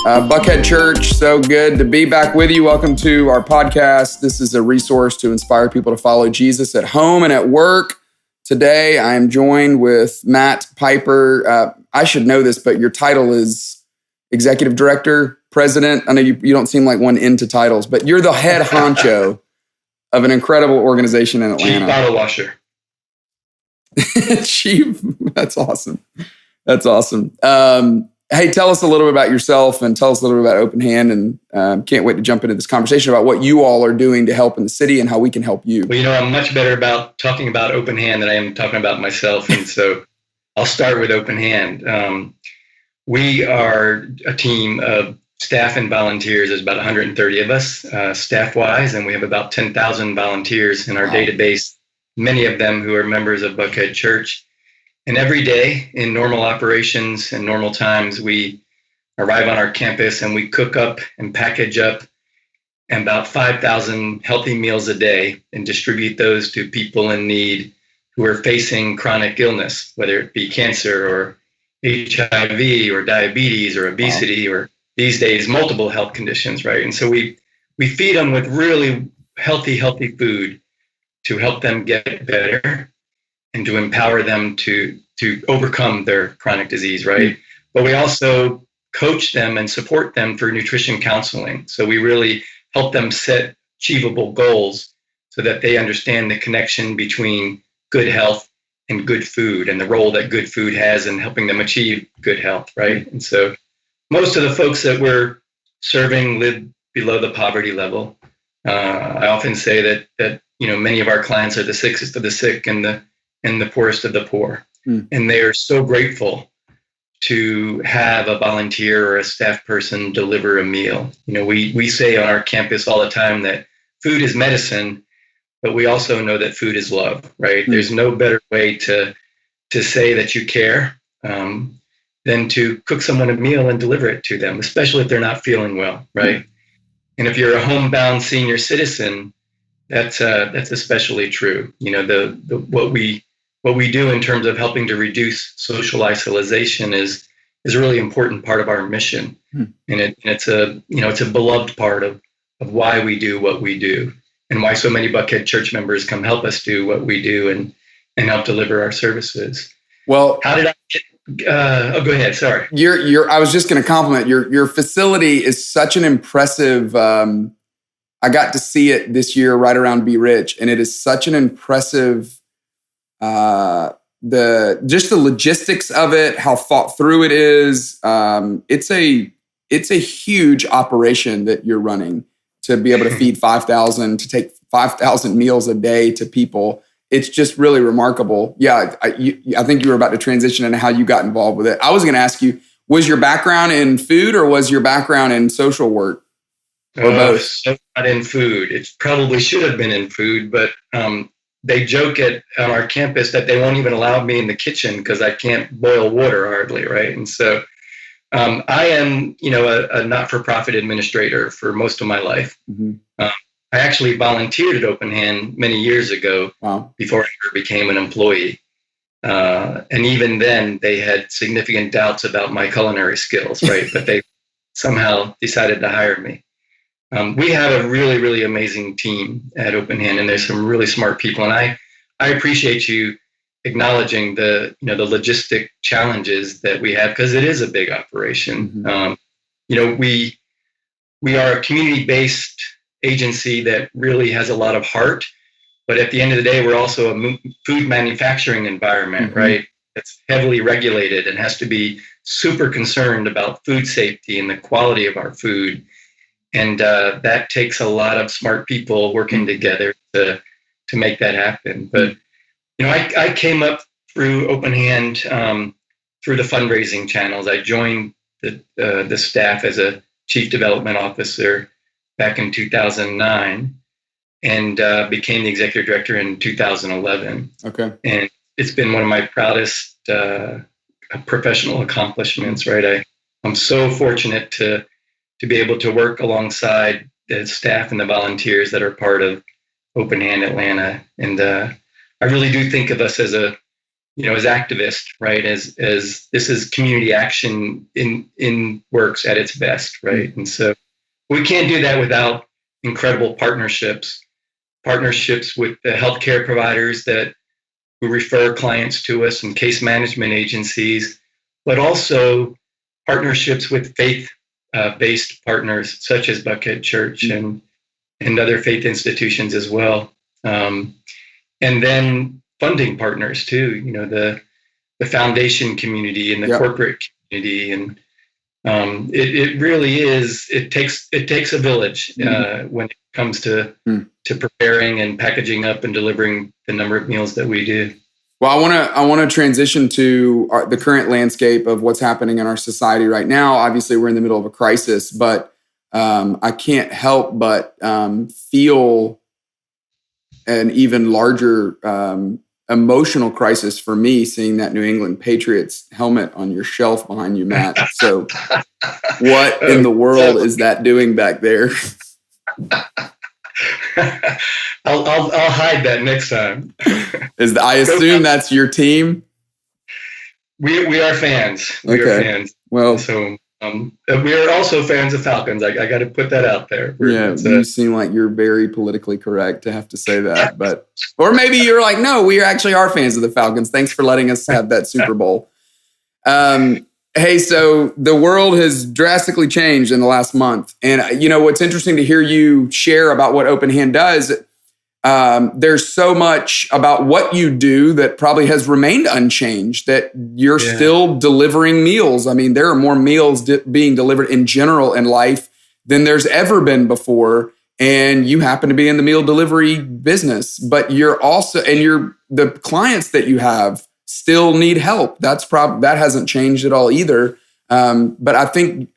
Buckhead Church, so good to be back with you. Welcome to our podcast. This is a resource to inspire people to follow Jesus at home and at work. Today, I am joined with Matt Pieper. I should know this, but your title is Executive Director, President. I know you don't seem like one into titles, but you're the head honcho of an incredible organization in Atlanta. Chief bottle washer. Chief, that's awesome. That's awesome. Hey, tell us a little bit about yourself and tell us a little bit about Open Hand, and can't wait to jump into this conversation about what you all are doing to help in the city and how we can help you. Well, I'm much better about talking about Open Hand than I am talking about myself, and so I'll start with Open Hand. We are a team of staff and volunteers. There's about 130 of us, staff-wise, and we have about 10,000 volunteers in our database, many of them who are members of Buckhead Church. And every day in normal operations and normal times, we arrive on our campus and we cook up and package up about 5,000 healthy meals a day and distribute those to people in need who are facing chronic illness, whether it be cancer or HIV or diabetes or obesity or these days multiple health conditions, right? And so we feed them with really healthy food to help them get better and to empower them to overcome their chronic disease, right? But we also coach them and support them through nutrition counseling. So we really help them set achievable goals so that they understand the connection between good health and good food and the role that good food has in helping them achieve good health, right? And so most of the folks that we're serving live below the poverty level. I often say that many of our clients are the sickest of the sick and the poorest of the poor. And they are so grateful to have a volunteer or a staff person deliver a meal. We say on our campus all the time that food is medicine, but we also know that food is love, right? There's no better way to say that you care than to cook someone a meal and deliver it to them, especially if they're not feeling well, right? And if you're a homebound senior citizen, that's especially true. What we do in terms of helping to reduce social isolation is a really important part of our mission, and it's a beloved part of why we do what we do and why so many Buckhead Church members come help us do what we do and help deliver our services. Well, how did I get? Go ahead. Sorry. I was just going to compliment your facility is such an impressive. I got to see it this year right around Be Rich, and it is such an impressive. The logistics of it, how thought through it is. It's a huge operation that you're running to be able to feed 5,000, to take 5,000 meals a day to people. It's just really remarkable. Yeah, I think you were about to transition into how you got involved with it. I was going to ask you, was your background in food or was your background in social work? Or both? So not in food. It probably should have been in food, but they joke on our campus that they won't even allow me in the kitchen because I can't boil water hardly, right? And so I am, a not-for-profit administrator for most of my life. I actually volunteered at Open Hand many years ago before I ever became an employee. And even then, they had significant doubts about my culinary skills, right? But they somehow decided to hire me. We have a really, really amazing team at Open Hand, and there's some really smart people. And I appreciate you acknowledging the logistic challenges that we have, because it is a big operation. We are a community-based agency that really has a lot of heart, but at the end of the day, we're also a food manufacturing environment, right? It's heavily regulated and has to be super concerned about food safety and the quality of our food. And that takes a lot of smart people working together to make that happen. But, I came up through Open Hand through the fundraising channels. I joined the staff as a chief development officer back in 2009 and became the executive director in 2011. Okay. And it's been one of my proudest professional accomplishments, right? I'm so fortunate to be able to work alongside the staff and the volunteers that are part of Open Hand Atlanta. And I really do think of us as a as activists, right? As this is community action in works at its best, right? And so we can't do that without incredible partnerships with the healthcare providers who refer clients to us and case management agencies, but also partnerships with faith-based partners such as Buckhead Church and other faith institutions as well. And then funding partners too, the foundation community and the corporate community. And it really is, it takes a village when it comes to preparing and packaging up and delivering the number of meals that we do. Well, I want to transition to the current landscape of what's happening in our society right now. Obviously, we're in the middle of a crisis, but I can't help but feel an even larger emotional crisis for me seeing that New England Patriots helmet on your shelf behind you, Matt. So what in the world is that doing back there? I'll hide that next time. I assume that's your team? We are fans. We are fans. Well, so we are also fans of Falcons. I got to put that out there. You seem like you're very politically correct to have to say that, or maybe you're like, no, we actually are fans of the Falcons. Thanks for letting us have that Super Bowl. Hey, so the world has drastically changed in the last month. And, what's interesting to hear you share about what Open Hand does, there's so much about what you do that probably has remained unchanged, that you're still delivering meals. I mean, there are more meals being delivered in general in life than there's ever been before. And you happen to be in the meal delivery business, but you're also, and the clients that you have still need help. That hasn't changed at all either. But I think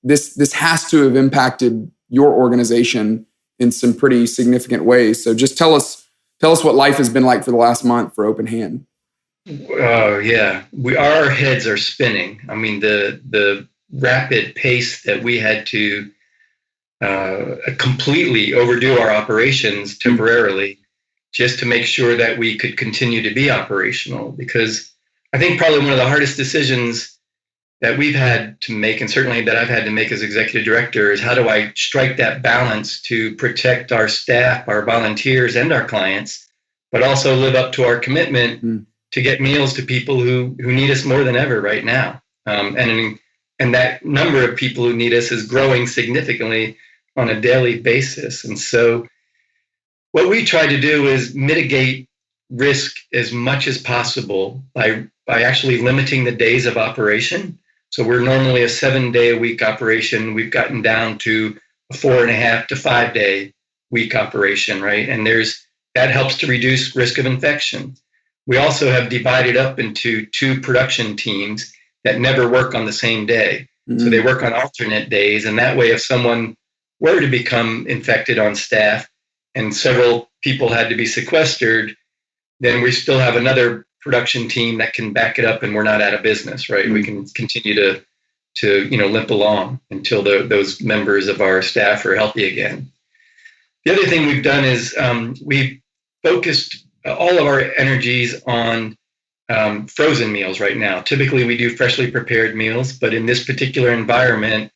this has to have impacted your organization in some pretty significant ways. So just tell us what life has been like for the last month for Open Hand. Oh yeah, our heads are spinning. I mean, the rapid pace that we had to completely overdo our operations temporarily, just to make sure that we could continue to be operational. Because I think probably one of the hardest decisions that we've had to make, and certainly that I've had to make as executive director, is how do I strike that balance to protect our staff, our volunteers, and our clients, but also live up to our commitment to get meals to people who need us more than ever right now. And that number of people who need us is growing significantly on a daily basis. And so what we try to do is mitigate risk as much as possible by actually limiting the days of operation. So we're normally a 7-day-a-week operation. We've gotten down to a 4.5 to 5 day week operation, right? And that helps to reduce risk of infection. We also have divided up into 2 production teams that never work on the same day. So they work on alternate days. And that way, if someone were to become infected on staff and several people had to be sequestered, then we still have another production team that can back it up and we're not out of business, right? We can continue to limp along until those members of our staff are healthy again. The other thing we've done is we've focused all of our energies on frozen meals right now. Typically, we do freshly prepared meals, but in this particular environment,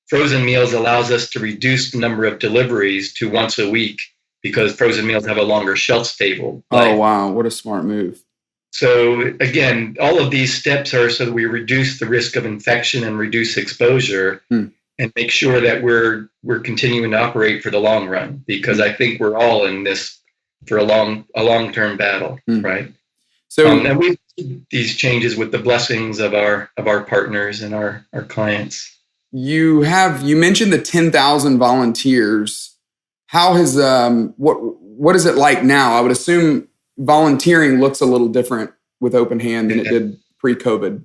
frozen meals allows us to reduce the number of deliveries to once a week because frozen meals have a longer shelf stable life. Oh, wow. What a smart move. So again, all of these steps are so that we reduce the risk of infection and reduce exposure and make sure that we're continuing to operate for the long run, because I think we're all in this for a long-term battle, right? So and we did these changes with the blessings of our partners and our clients. You mentioned the 10,000 volunteers. How has what is it like now? I would assume volunteering looks a little different with Open Hand than it did pre-COVID.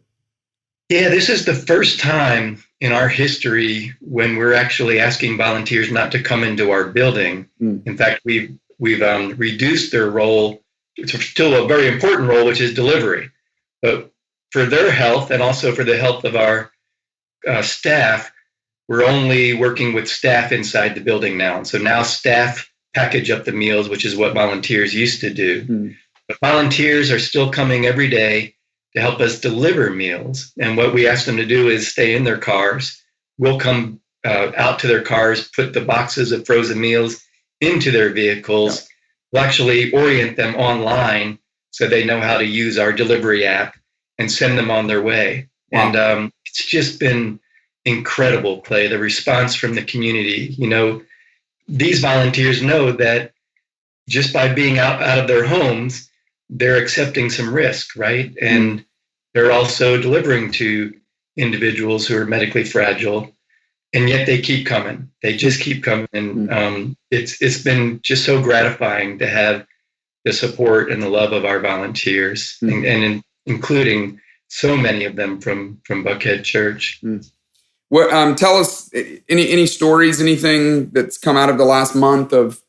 Yeah, this is the first time in our history when we're actually asking volunteers not to come into our building. In fact, we've reduced their role. It's still a very important role, which is delivery. But for their health and also for the health of our staff, we're only working with staff inside the building now. And so now staff package up the meals, which is what volunteers used to do. But volunteers are still coming every day to help us deliver meals. And what we ask them to do is stay in their cars. We'll come out to their cars, put the boxes of frozen meals into their vehicles. We'll actually orient them online so they know how to use our delivery app and send them on their way. Wow. And it's just been incredible, Clay, the response from the community. These volunteers know that just by being out of their homes, they're accepting some risk, right? And they're also delivering to individuals who are medically fragile, and yet they keep coming. They just keep coming. And it's been just so gratifying to have the support and the love of our volunteers, and including so many of them from Buckhead Church. Well, tell us any stories, anything that's come out of the last month of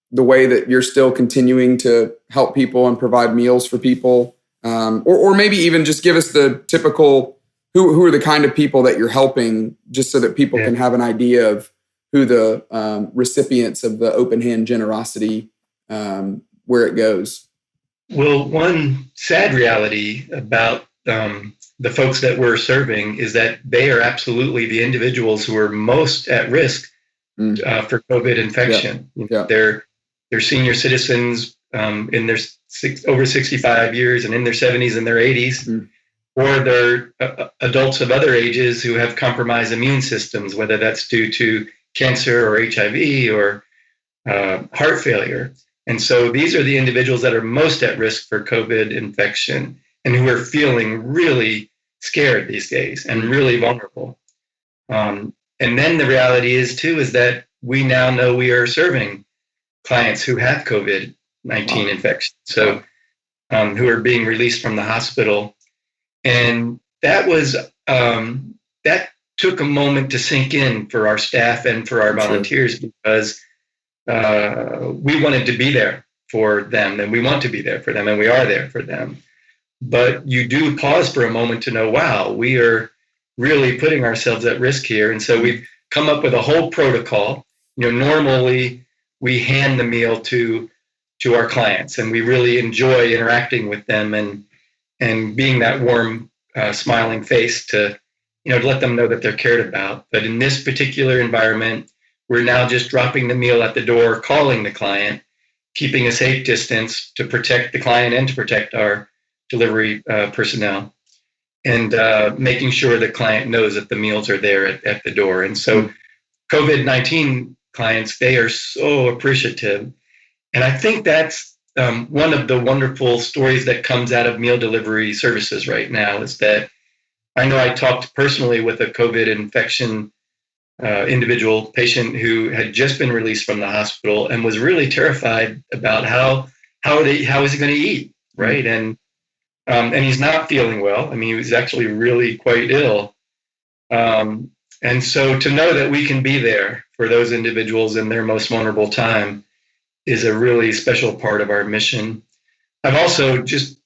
the way that you're still continuing to help people and provide meals for people, or maybe even just give us the typical who are the kind of people that you're helping, just so that people can have an idea of who the recipients of the open hand generosity, where it goes. Well, one sad reality about the folks that we're serving is that they are absolutely the individuals who are most at risk for COVID infection. They're senior citizens in their over 65 years and in their 70s and their 80s, or they're adults of other ages who have compromised immune systems, whether that's due to cancer or HIV or heart failure. And so these are the individuals that are most at risk for COVID infection and who are feeling really scared these days and really vulnerable. And then the reality is that we now know we are serving clients who have COVID-19 infection, so who are being released from the hospital. And that was that took a moment to sink in for our staff and for our volunteers, because we wanted to be there for them, and we want to be there for them, and we are there for them. But you do pause for a moment to know, wow, we are really putting ourselves at risk here. And so we've come up with a whole protocol. Normally we hand the meal to our clients, and we really enjoy interacting with them and being that warm, smiling face to let them know that they're cared about. But in this particular environment, we're now just dropping the meal at the door, calling the client, keeping a safe distance to protect the client and to protect our delivery personnel, and making sure the client knows that the meals are there at the door. And so COVID-19 clients, they are so appreciative. And I think that's one of the wonderful stories that comes out of meal delivery services right now, is that I know I talked personally with a COVID infection individual patient who had just been released from the hospital and was really terrified about how is he going to eat, right? And he's not feeling well. I mean, he was actually really quite ill. And so to know that we can be there for those individuals in their most vulnerable time is a really special part of our mission. I've also just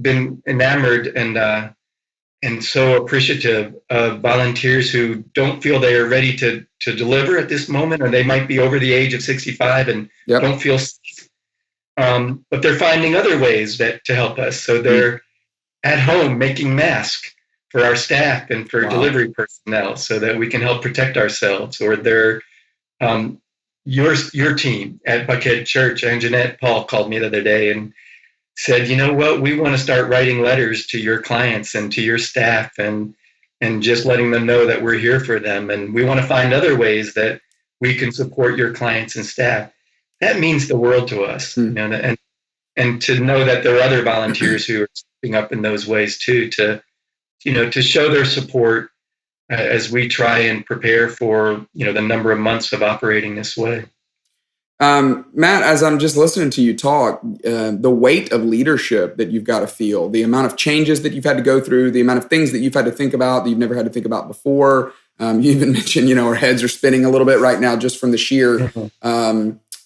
been enamored and so appreciative of volunteers who don't feel they are ready to deliver at this moment, or they might be over the age of 65 and don't feel safe. But they're finding other ways to help us. So they're at home making masks for our staff and for delivery personnel so that we can help protect ourselves. Or they're your team at Buckhead Church, and Jeanette Paul called me the other day and said, you know what, we want to start writing letters to your clients and to your staff and just letting them know that we're here for them. And we want to find other ways that we can support your clients and staff. That means the world to us, and to know that there are other volunteers who are stepping up in those ways too, to show their support as we try and prepare for, the number of months of operating this way. Matt, as I'm just listening to you talk, the weight of leadership that you've got to feel, the amount of changes that you've had to go through, the amount of things that you've had to think about that you've never had to think about before. You even mentioned, our heads are spinning a little bit right now just from the sheer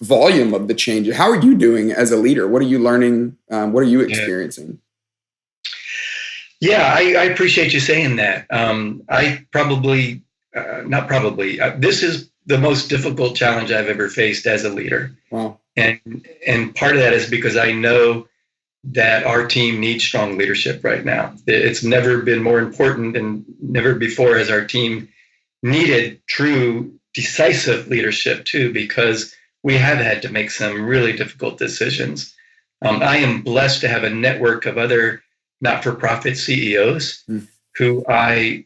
volume of the changes. How are you doing as a leader? What are you learning? What are you experiencing? Yeah, I appreciate you saying that. This is the most difficult challenge I've ever faced as a leader. Wow. And part of that is because I know that our team needs strong leadership right now. It's never been more important, and never before has our team needed true decisive leadership too, because we have had to make some really difficult decisions. I am blessed to have a network of other not-for-profit CEOs who I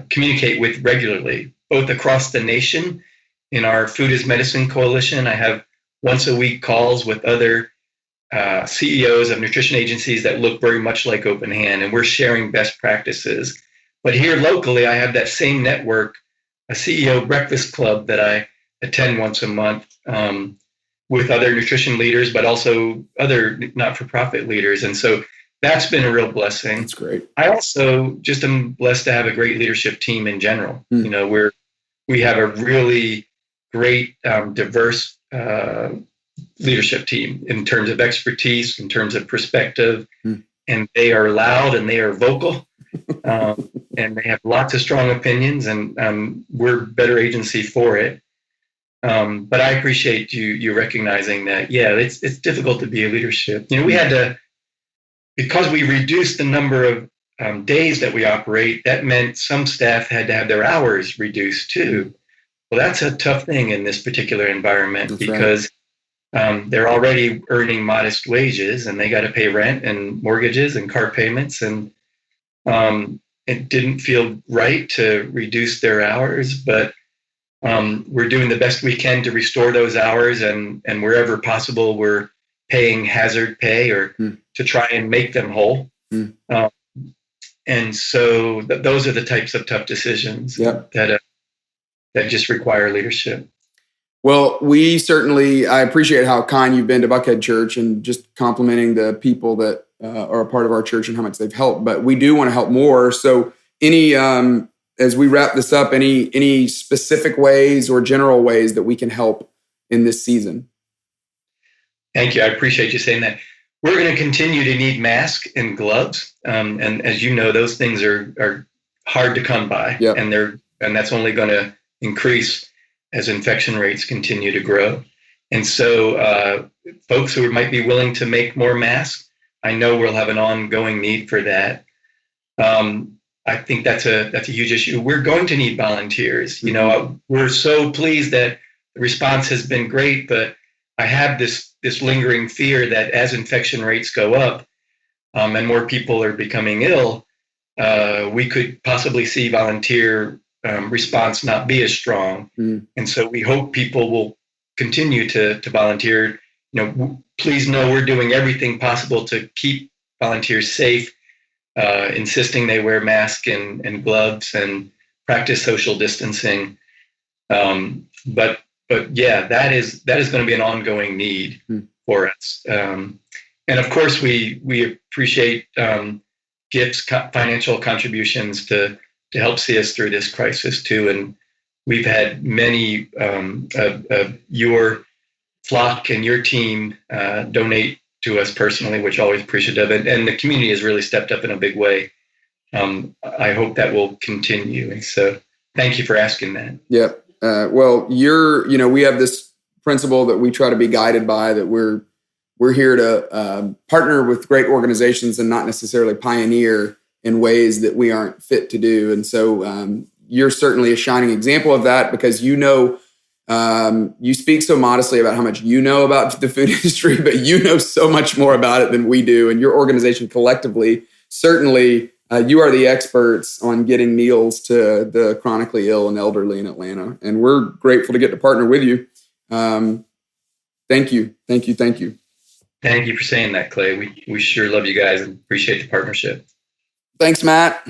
communicate with regularly, both across the nation. In our Food is Medicine Coalition, I have once a week calls with other CEOs of nutrition agencies that look very much like Open Hand, and we're sharing best practices. But here locally, I have that same network, a CEO breakfast club that I attend once a month with other nutrition leaders, but also other not-for-profit leaders. And so that's been a real blessing. That's great. I also just am blessed to have a great leadership team in general. You know, we have a really great, diverse leadership team in terms of expertise, in terms of perspective, and they are loud and they are vocal, and they have lots of strong opinions, and we're better agency for it. But I appreciate you recognizing that, yeah, it's difficult to be a leadership. You know, we had to, because we reduced the number of days that we operate, that meant some staff had to have their hours reduced too. Well, that's a tough thing in this particular environment. That's because they're already earning modest wages and they got to pay rent and mortgages and car payments. And it didn't feel right to reduce their hours, but we're doing the best we can to restore those hours. And wherever possible, we're paying hazard pay or to try and make them whole. And so those are the types of tough decisions that just require leadership. Well, I appreciate how kind you've been to Buckhead Church and just complimenting the people that are a part of our church and how much they've helped. But we do want to help more. So as we wrap this up, any specific ways or general ways that we can help in this season? Thank you. I appreciate you saying that. We're going to continue to need masks and gloves. And as you know, those things are hard to come by. Yep. And that's only going to increase as infection rates continue to grow. And so folks who might be willing to make more masks, I know we'll have an ongoing need for that. I think that's a huge issue. We're going to need volunteers. You know, we're so pleased that the response has been great, but I have this lingering fear that as infection rates go up and more people are becoming ill, we could possibly see volunteer response not be as strong. And so we hope people will continue to volunteer. You know, please know we're doing everything possible to keep volunteers safe, insisting they wear masks and gloves and practice social distancing. But yeah, that is going to be an ongoing need for us. And of course, we appreciate gifts, financial contributions to help see us through this crisis too. And we've had many of your flock and your team donate to us personally, which always appreciative. And the community has really stepped up in a big way. I hope that will continue. And so thank you for asking that. Yeah. Well, we have this principle that we try to be guided by, that we're here to partner with great organizations and not necessarily pioneer in ways that we aren't fit to do. And so you're certainly a shining example of that, because you speak so modestly about how much you know about the food industry, but you know so much more about it than we do. And your organization collectively, certainly you are the experts on getting meals to the chronically ill and elderly in Atlanta. And we're grateful to get to partner with you. Thank you. Thank you. Thank you. Thank you for saying that, Clay. We sure love you guys and appreciate the partnership. Thanks, Matt.